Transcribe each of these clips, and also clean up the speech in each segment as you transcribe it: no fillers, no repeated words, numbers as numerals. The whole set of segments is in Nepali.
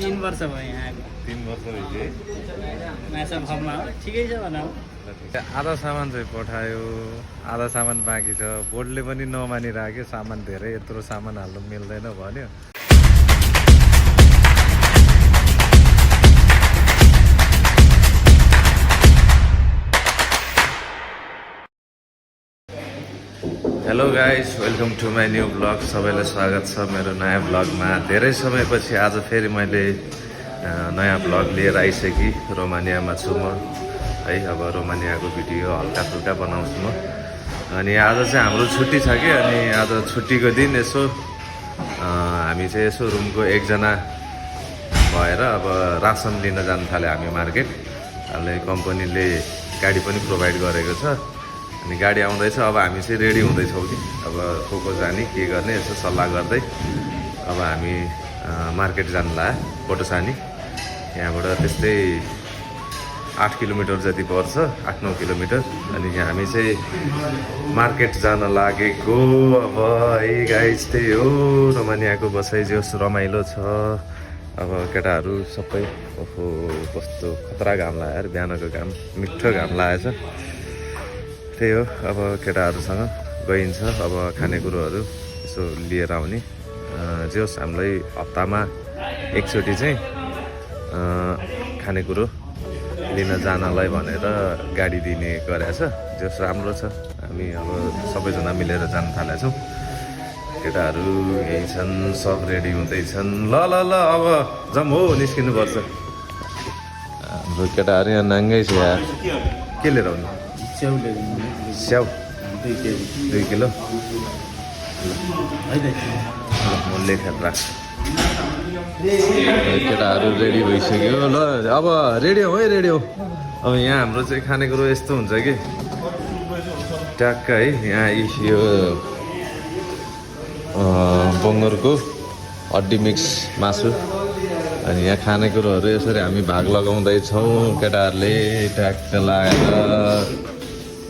3 वर्ष भयो यहाँ आएको। 3 वर्ष भयो। माछा भाउमा ठिकै छ भनौँ। आधा सामान चाहिँ पठायो, आधा सामान बाँकी छ। बोर्डले पनि नमानिराख्यो, सामान धेरै यत्रो सामान हाल्नु मिल्दैन भन्यो। Hello guys, welcome to my new blog. सबैलाई स्वागत छ मेरो नयाँ ब्लगमा। धेरै समयपछि आज फेरि मैले नयाँ ब्लग लिएर आइसकेँ। रोमानियामा छु म है। अब रोमानियाको भिडियो हल्का फुल्का बनाउँछु म। अनि आज चाहिँ हाम्रो छुट्टी छ कि, अनि आज छुट्टीको दिन यसो हामी चाहिँ यसो रुमको एकजना भएर अब रासन लिन जानु थाल्यो हामी मार्केट। अहिले कम्पनीले गाडी पनि प्रोभाइड गरेको छ। अनि गाडी आउँदैछ, अब हामी चाहिँ रेडी हुँदैछौँ कि अब को जाने के गर्ने यसो सल्लाह गर्दै अब हामी मार्केट जानु लाग्यो। पोटोसानी यहाँबाट त्यस्तै 8 किलोमिटर जति पर्छ, 8-9 किलोमिटर। अनि हामी चाहिँ मार्केट जान लागेको। अब है गाइस, त्यही हो रोमानियाको बसाइ जोस् रमाइलो छ। अब केटाहरू सबै ओहो कस्तो खतरा घाम लाग्यो यार, बिहानको घाम मिठो घाम लागेछ। त्यही हो, अब केटाहरूसँग गइन्छ। अब खानेकुरोहरू यसो लिएर आउने जे होस्, हामीलाई हप्तामा एकचोटि चाहिँ खानेकुरो लिन जानलाई भनेर गाडी दिने गरेछ। जे होस् राम्रो छ। हामी अब सबैजना मिलेर जान थालेछौँ। केटाहरू यही छन्, सब रेडी हुँदैछन्। ल ल ल अब जाउँ हो, निस्किनुपर्छ। हाम्रो केटाहरू यहाँ नाङ्गै छ यार। के लिएर आउनु? स्याउ 2 किलो म लेखेर राख्छु। केटाहरू रेडी भइसक्यो। ल अब रेडी हो है, रेडी हो। अब यहाँ हाम्रो चाहिँ खानेकुरो यस्तो हुन्छ कि ट्याक्क है। यहाँ यो बङ्गुरको हड्डी मिक्स मासु। अनि यहाँ खानेकुरोहरू यसरी हामी भाग लगाउँदैछौँ। केटाहरूले ट्याक्क लगाएर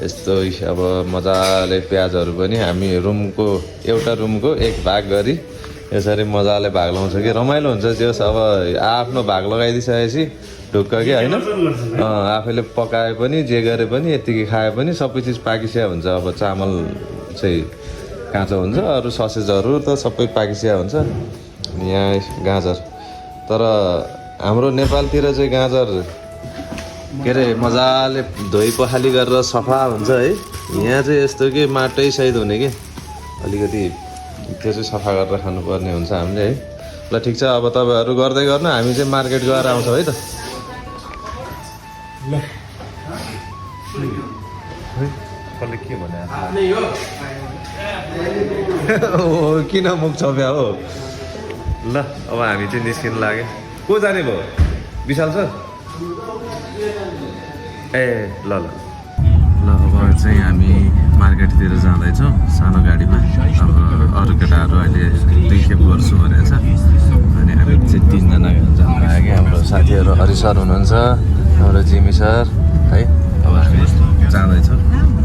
यस्तो अब मजाले प्याजहरू पनि हामी एउटा रुमको एक भाग गरी यसरी मजाले भाग लगाउँछ कि रमाइलो हुन्छ। जस अब आफ्नो भाग लगाइदिइसकेपछि ढुक्क कि होइन, आफैले पकाए पनि जे गरे पनि यत्तिकै खाए पनि सबै चिज पाकिसिया हुन्छ। अब चामल चाहिँ काँचो हुन्छ, अरू ससेजहरू त सबै पाकिसिया हुन्छ। यहाँ गाजर, तर हाम्रो नेपालतिर चाहिँ गाजर के अरे मजाले धोइ पखाली गरेर सफा हुन्छ है। यहाँ चाहिँ यस्तो कि माटै सहित हुने कि अलिकति त्यो चाहिँ सफा गरेर खानुपर्ने हुन्छ हामीले है। ल ठिक छ, अब तपाईँहरू गर्दै गर्नु, हामी चाहिँ मार्केट गएर आउँछौँ है त। कसले के भने किन मुख छप्या हो? ल अब हामी चाहिँ निस्किनु लाग्यो। को जाने भयो? विशाल सर? ए ल ल ल अब चाहिँ हामी मार्केटतिर जाँदैछौँ सानो गाडीमा। अब अरू केटाहरू अहिले 2 खेप गर्छु भनेको छ। अनि हामी चाहिँ 3 जना जानु लाग्यो कि। हाम्रो साथीहरू हरि सर हुनुहुन्छ, हाम्रो जिमी सर है। अब हामी जाँदैछौँ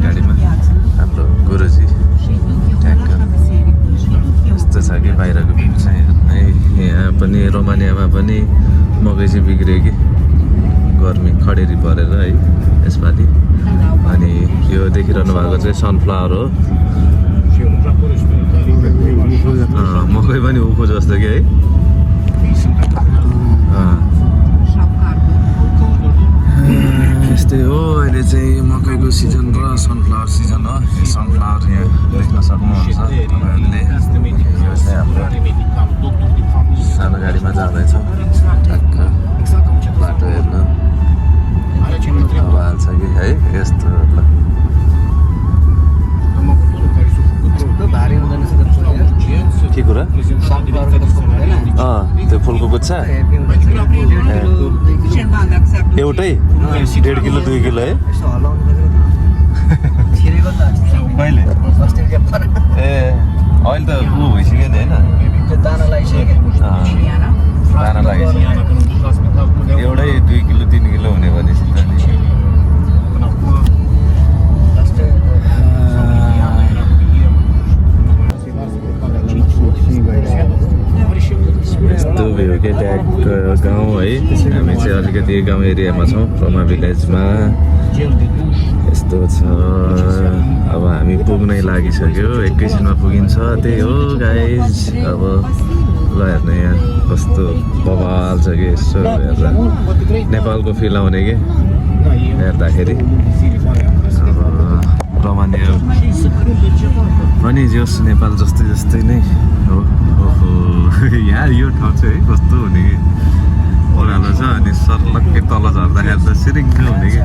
गाडीमा। हाम्रो गुरुजी ट्याक्क यस्तो छ कि बाहिरको भ्यू चाहिँ है। यहाँ पनि रोमानियामा पनि मकै चाहिँ बिग्रियो कि, गर्मी खडेरी परेर है यसपालि। अनि यो देखिरहनु भएको चाहिँ सनफ्लावर हो। मकै पनि उखु जस्तो कि है। यस्तै हो, अहिले चाहिँ मकैको सिजन र सनफ्लावर सिजन हो। सनफ्लावर यहाँ देख्न सक्नुहुन्छ तपाईँहरूले। यो चाहिँ हाम्रो सानो गाडीमा जाँदैछौँ। ठ्याक्क बाटो हेर्नु हाल छ कि है। यस्तो ल के कुरा? त्यो फुलको गुच्छा एउटै 1.5 किलो 2 किलो है। कहिले? ए अहिले त ऊ भइसक्यो नि होइन, दाना लगाइसक्यो। एउटै 2 किलो 3 किलो हुने भनेपछि त नि यस्तो भयो के ट्याक्क गाउँ है। हामी चाहिँ अलिकति गाउँ एरियामा छौँ, रोमा भिलेजमा। यस्तो छ। अब हामी पुग्नै लागिसक्यो, एकैछिनमा पुगिन्छ। त्यही हो गाइज। अब ल हेर्नु यहाँ कस्तो बवाल छ कि, यसो हेर्दा नेपालको फिल आउने कि हेर्दाखेरि। अब रमानिया पनि जोस् नेपाल जस्तै जस्तै नै हो। ओहो यहाँ यो ठाउँ चाहिँ है कस्तो हुने कि ओह्रालो छ, अनि सर्लक्कै तल झर्दाखेरि त सिरिङ्ग हुने कि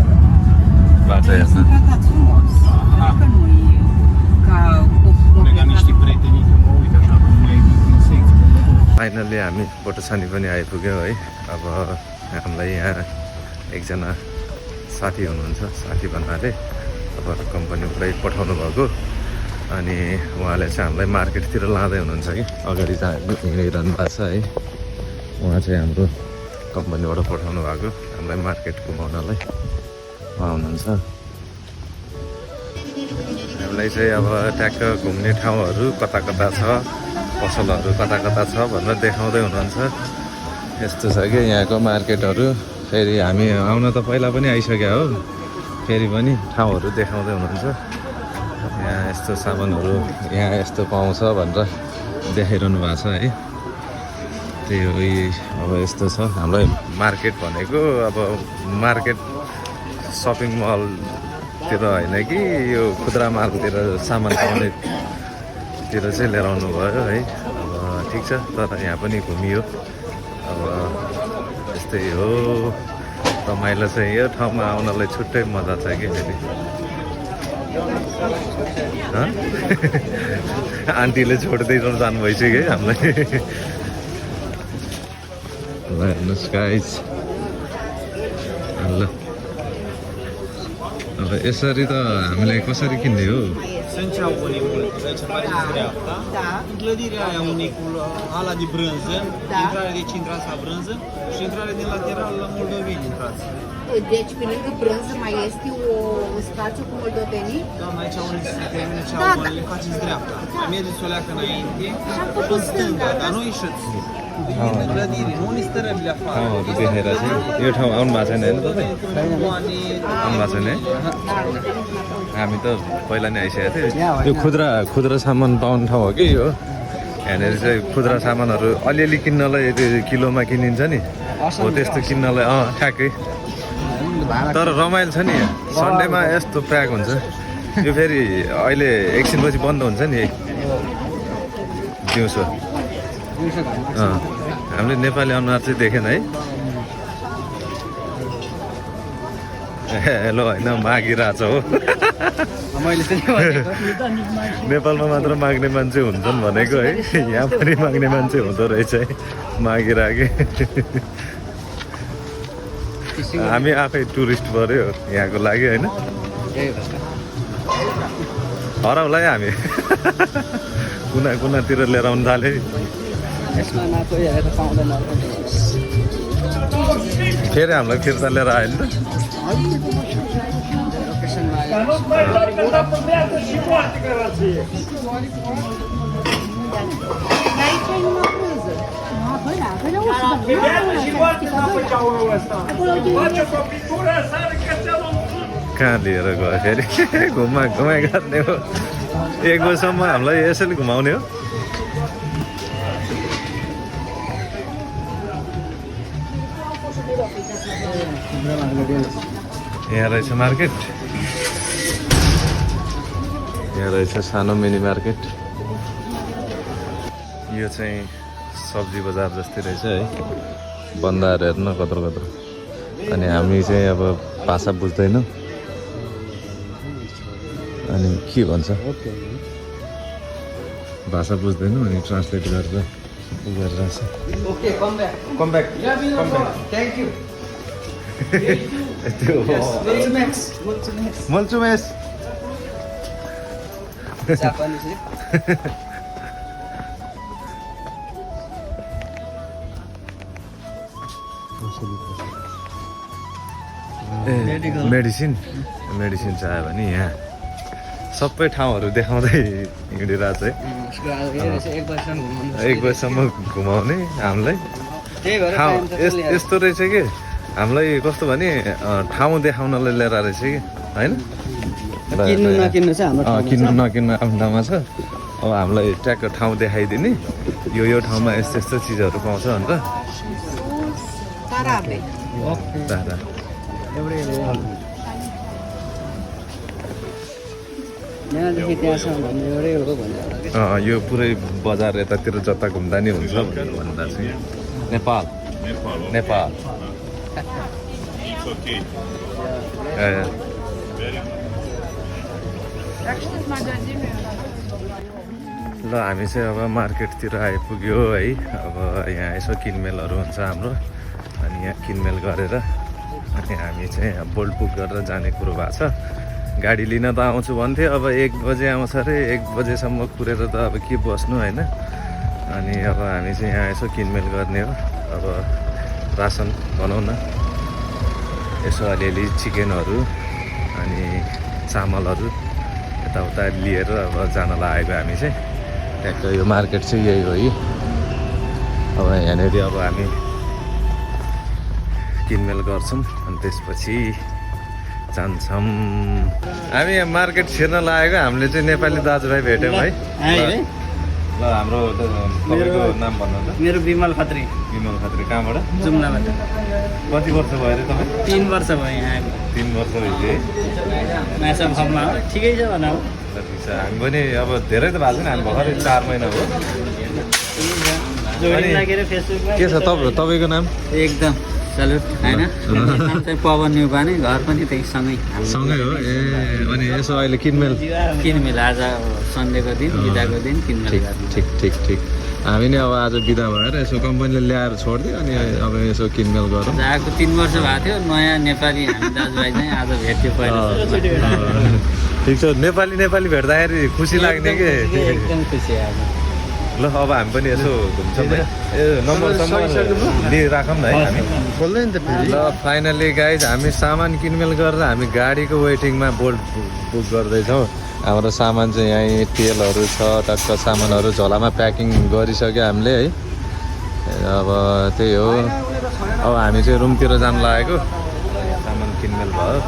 बाटो हेर्न। फाइनल्ली हामी पोटोसानी पनि आइपुग्यौँ है। अब हामीलाई यहाँ एकजना साथी हुनुहुन्छ, साथी भन्नाले अब कम्पनीबाट पठाउनु भएको, अनि उहाँले चाहिँ हामीलाई मार्केटतिर लाँदै हुनुहुन्छ कि अगाडि चाहिँ हिँडिरहनु भएको छ है। उहाँ चाहिँ हाम्रो कम्पनीबाट पठाउनु भएको हामीलाई मार्केट घुमाउनलाई उहाँ हुनुहुन्छ। हामीलाई चाहिँ अब ट्याक्क घुम्ने ठाउँहरू कता कता छ, पसलहरू कता कता छ भनेर देखाउँदै हुनुहुन्छ। यस्तो छ कि यहाँको मार्केटहरू। फेरि हामी आउन त पहिला पनि आइसक्यो हो, फेरि पनि ठाउँहरू देखाउँदै हुनुहुन्छ। यहाँ यस्तो सामानहरू यहाँ यस्तो पाउँछ भनेर देखाइरहनु भएको छ है। त्यही हो, अब यस्तो छ हामीलाई मार्केट भनेको। अब मार्केट सपिङ मलतिर होइन कि यो खुद्रा मालतिर सामान पाउनेतिर चाहिँ लिएर आउनु भयो है। अब ठिक छ, तर यहाँ पनि घुमियो। अब यस्तै हो, रमाइलो चाहिँ यो ठाउँमा आउनलाई छुट्टै मजा छ कि फेरि। आन्टीले छोड्दै जानु भइसक्यो हामीलाई। ल हेर्नुहोस् गाइज, ल अब यसरी त हामीलाई कसरी किन्ने हो? Centeavul unii aici pare dreapta. Da. Clădirea aia unicul, ala de brânză, Da. intrare de intrați la brânză și intrare din lateral la moldoveni intrați. Deci, pe lângă brânză mai este un spațiu cu moldovenii? Doamna, aici unde se termină Da, cealaltă, da. le faceți dreapta. Mai mergeți o leacă înainte, Și-am făcut în stânga, stânga, dar da. nu ieșiți din clădire, nu unii stărăbile afară. ठाउँहरू देखेर चाहिँ यो ठाउँ आउनु भएको छैन होइन तपाईँ? Ani, आउनु भएको छैन है? हामी त पहिला नै आइसकेको थियो। यो खुद्रा सामान पाउने ठाउँ हो कि यो। यहाँनिर चाहिँ खुद्रा सामानहरू अलिअलि किन्नलाई त्यो किलोमा किनिन्छ नि, हो त्यस्तो किन्नलाई ठ्याक्कै। तर रमाइलो छ नि यहाँ, सन्डेमा यस्तो प्याक हुन्छ। यो फेरि अहिले एकछिनपछि बन्द हुन्छ नि दिउँसो। हामीले नेपाली अनुहार चाहिँ देखेन है। हेलो होइन, मागिरहेछ हो। नेपालमा मात्र माग्ने मान्छे हुन्छन् भनेको है, यहाँ पनि माग्ने मान्छे हुँदो रहेछ है, मागिराखे। हामी आफै टुरिस्ट पऱ्यो यहाँको लागि होइन, हराउला है हामी। कुना कुनातिर लिएर आउनु थाले। फेरि हामीलाई फिर्ता लिएर आयो नि त। Aici e numai brânză. Păi da, păi nu कहाँ लिएर गयो फेरि? घुमाइ गर्ने हो। एक बजीसम्म हामीलाई यसरी घुमाउने हो। यहाँ रहेछ मार्केट, यहाँ रहेछ सानो मिनी मार्केट। यो चाहिँ सब्जी बजार जस्तै रहेछ है, बन्दाहरू हेर्न कत्रो कत्रो। अनि हामी चाहिँ अब भाषा बुझ्दैनौँ, अनि के भन्छ भाषा बुझ्दैनौँ, अनि ट्रान्सलेट गरेर गरिरहेछ। Okay, come back. Come back. Thank you. Mulțumesc! Medicine चाहियो भने यहाँ सबै ठाउँहरू देखाउँदै हिँडिरहेको छ है। एक बजीसम्म घुमाउने हामीलाई। त्यही भएर टाइम त चलिहाल्छ। यस्तो रहेछ कि हामीलाई कस्तो भने ठाउँ देखाउनलाई लिएर रहेछ कि होइन किन्नु नकिन्नु चाहिँ हाम्रो ठाउँमा छ। किन्नु नकिन्नु आफ्नो ठाउँमा छ अब हामीलाई ट्याक्क ठाउँ देखाइदिने यो ठाउँमा यस्तो यस्तो चिजहरू पाउँछ भनेर Tarabe. दादा यहाँदेखि त्यहाँसम्म भन्ने एउटै हो भनेर यो पुरै बजार यतातिर जता घुम्दा नि हुन्छ भनेर भन्दा चाहिँ नेपाल नेपाल ल हामी चाहिँ अब मार्केटतिर आइपुग्यो है अब यहाँ यसो किनमेलहरू हुन्छ हाम्रो अनि यहाँ किनमेल गरेर अनि हामी चाहिँ बोल्ट बुक गरेर जाने कुरो भएको छ गाडी लिन त आउँछु भन्थ्यो अब 1 बजे आउँछ अरे 1 बजेसम्म कुरेर त अब के बस्नु होइन अनि अब हामी चाहिँ यहाँ यसो किनमेल गर्ने हो अब रासन भनौँ न यसो अलिअलि चिकनहरू अनि चामलहरू यताउता लिएर अब जानलाई आएको हामी चाहिँ ट्याक्क यो मार्केट चाहिँ यही हो है अब यहाँनिर अब हामी किनमेल गर्छौँ अनि त्यसपछि जान्छौँ हामी यहाँ मार्केट छिर्न लागेको हामीले चाहिँ नेपाली दाजुभाइ भेट्यौँ है ल हाम्रो तपाईँको नाम भन्नु त मेरो विमल खत्री विमल खत्री कहाँबाट जुम्लाबाट कति वर्ष भयो अरे तपाईँ 3 वर्ष भयो यहाँ आएको 3 वर्ष भयो है माछा फर्ममा हो ठिकै छ भनौँ ठिक छ हामी पनि अब धेरै त भएको छैन हामी भर्खरै 4 महिना हो जोडी लागेर फेसबुकमा के छ तपाईँको नाम एकदम सल्युट होइन नाम चाहिँ पवन न्युपाने घर पनि त्यही सँगै सँगै हो ए अनि यसो अहिले किनमेल किनमेल आज सन्डेको दिन बिदाको दिन किनमेल गर्ने ठिक ठिक ठिक हामी नै अब आज बिदा भएर यसो कम्पनीले ल्याएर छोडिदियो अनि अब यसो किनमेल गरौँ आएको 3 वर्ष भएको थियो नयाँ नेपाली हामी दाजुभाइ चाहिँ आज भेट्यो पहिला ठिक छ नेपाली भेट्दाखेरि खुसी लाग्ने कि एकदम खुसी आज ल अब हामी पनि यसो घुम्छौँ है ए नम्बर लिइराखौँ न है हामी ल फाइनली गाइज हामी सामान किनमेल गरेर हामी गाडीको वेटिङमा बोल्ट बुक गर्दैछौँ हाम्रो सामान चाहिँ यहीँ तेलहरू छ टक्क सामानहरू झोलामा प्याकिङ गरिसक्यो हामीले है अब त्यही हो अब हामी चाहिँ रुमतिर जानु लागेको सामान किनमेल भयो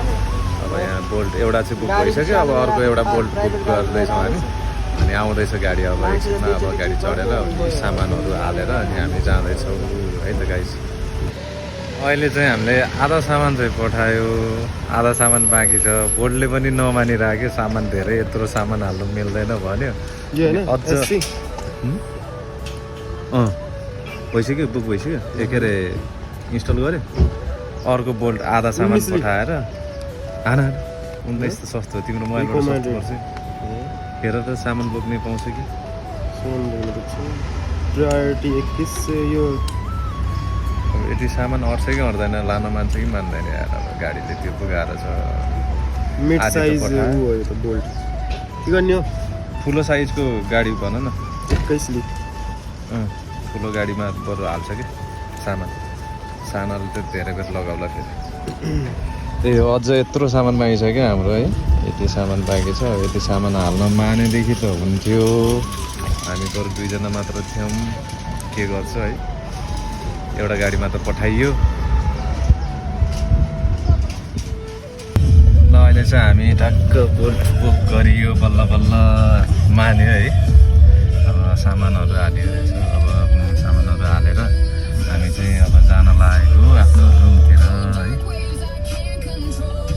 अब यहाँ बोल्ट एउटा चाहिँ बुक भइसक्यो अब अर्को एउटा बोल्ट बुक गर्दैछौँ हामी अनि आउँदैछ गाडी अब एकछिनमा अब गाडी चढेर सामानहरू हालेर अनि हामी जाँदैछौँ है त गाइस अहिले चाहिँ हामीले आधा सामान चाहिँ पठायो आधा सामान बाँकी छ बोर्डले पनि नमानिराख्यो सामान धेरै यत्रो सामान हाल्नु मिल्दैन भन्यो अझ भइसक्यो बुक भइसक्यो के अरे इन्स्टल गऱ्यो अर्को बोल्ट आधा सामान पठाएर हाना 19 त सस्तो तिम्रो मोबाइलबाट सस्तो पर्छ हेर त सामान बोक्नै पाउँछ कि प्रायोरिटी 21 से यो अब यति सामान अट्छ कि अट्दैन लान मान्छ कि मान्दैन यार अब गाडीले त्यो पुगाएर छ मिड आधी त साइज पठायो। हो यो त बोल्ट के गर्ने हो ठुलो साइजको गाडी भन न 21 ले ठुलो गाडीमा बरु हाल्छ कि सामान सानोले त धेरैको लगाउला फेरि त्यही हो अझ यत्रो सामान बाँकी छ क्या हाम्रो है यति सामान बाँकी छ यति सामान हाल्न मानेदेखि त हुन्थ्यो हामी बरु 2 जना मात्र थियौँ के गर्छ है एउटा गाडीमा त पठाइयो ल अहिले चाहिँ हामी टक्क बोल्ट बुक गरियो बल्ल बल्ल मान्यो है अब सामानहरू हाल्यो रहेछ अब सामानहरू हालेर हामी चाहिँ अब जान लागेको आफ्नो रुमतिर है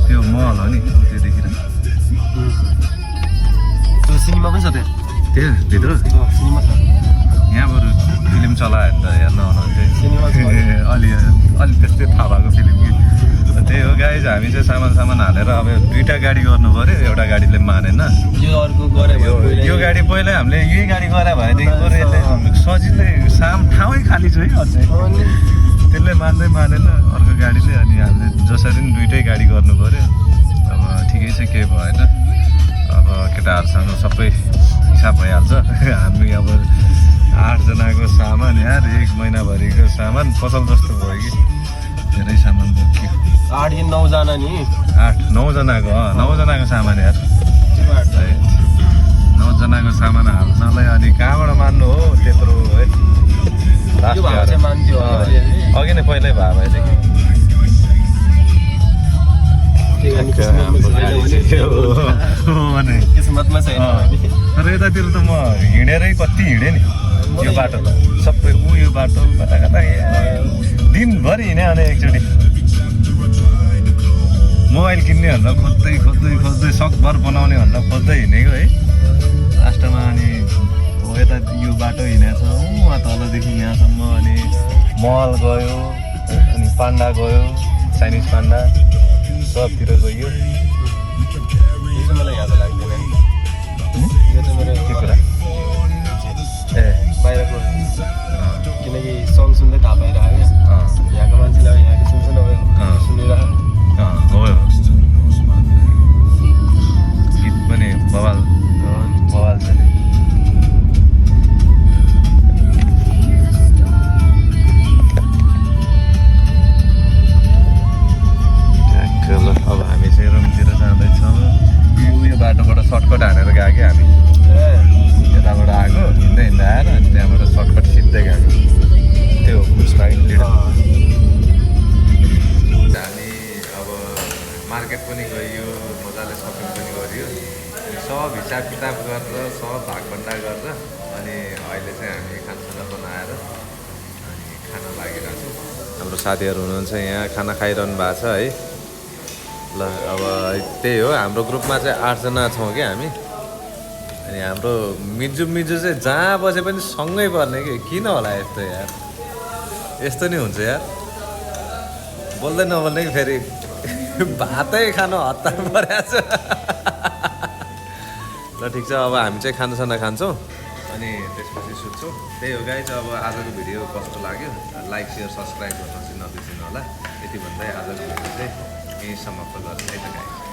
त्यो मल हो नि त्यो देखिरहेको सिनेमा पनि छ त्यहाँ त्यो भित्र सिनेमा छ यहाँ बरु फिल्म चलायो त हेर्न सिनेमा छ। अलि त्यस्तै थाहा भएको फिल्म कि त्यही हो गाइज हामी चाहिँ सामान हालेर अब 2टा गाडी गर्नु पऱ्यो एउटा गाडीले मानेन यो अर्को गरे यो गाडी पहिल्यै हामीले यही गाडी गरे भएदेखि बरु यसले सजिलै ठाउँै खाली छ है अझै त्यसले मानेन अर्को गाडीले अनि हामीले जसरी पनि 2टै गाडी गर्नु पऱ्यो अब ठिकै छ केही भएन अब केटाहरूसँग सबै हिसाब भइहाल्छ हामी अब 8 जनाको सामान यार 1 महिनाभरिको सामान पसल जस्तो भयो कि धेरै सामान बोक्यो 8 या 9 जना नि 9 जनाको सामान यार 9 जनाको सामान हाल्नलाई अनि कहाँबाट मान्नु हो त्यत्रो है लास्ट यो भाव चाहिँ मान्थ्यो अलिअलि। अघि नै पहिल्यै भए भएदेखि किस्मतमा छैन तर यतातिर त म हिँडेरै कति हिँडेँ नि यो बाटो त सबै यो बाटो कता कता दिनभरि हिँडेँ अनि एकचोटि मोबाइल किन्ने भनेर खोज्दै खोज्दै खोज्दै सकभर बनाउने भनेर खोज्दै हिँडेको है लास्टमा अनि हो यता यो बाटो हिँडेको छ उहाँ तलदेखि यहाँसम्म अनि मल गयो अनि पान्डा गयो चाइनिज पान्डा सबतिर गयो यो चाहिँ मलाई याद लाग्दैन यो चाहिँ मेरो के कुरा ए बाहिरको किनकि सङ सुन्दै थाहा पाइरहेको यहाँको मान्छेले अब यहाँको सुन्छ नभए सुनिरहेको हो गीत पनि बवाल बवाल छ नि ल अब हामी चाहिँ रुमतिर जाँदैछौँ यो बाटोबाट सर्टकट हानेर गयो कि हामी यताबाट आएको हिँड्दै हिँड्दै आएर अनि त्यहाँबाट सर्टकट सिधै गएको त्यो पुस्ताको लिडर हामी अब मार्केट पनि गयो मजाले सपिङ पनि गरियो सब हिसाब किताब गरेर सब भागभन्डा गरेर अनि अहिले चाहिँ हामी खानासाना बनाएर अनि खाना लागिरहेको छौँ हाम्रो साथीहरू हुनुहुन्छ यहाँ खाना खाइरहनु भएको छ है ल अब त्यही हो हाम्रो ग्रुपमा चाहिँ 8 जना छौँ कि हामी अनि हाम्रो मिजु चाहिँ जहाँ बसे पनि सँगै पर्ने कि किन होला यस्तो यार यस्तो नि हुन्छ यार बोल्दै नबोल्ने कि फेरि भातै खानु हतार परेको छ ल ठिक छ अब हामी चाहिँ खानासाना खान्छौँ अनि त्यसपछि सुत्छौँ त्यही हो गाइज अब आजको भिडियो कस्तो लाग्यो लाइक सेयर सब्सक्राइब गर्न चाहिँ नबिर्सिनु होला यति भन्दै आजको भिडियो चाहिँ यहीँ समाप्त गर्छु है त गाइज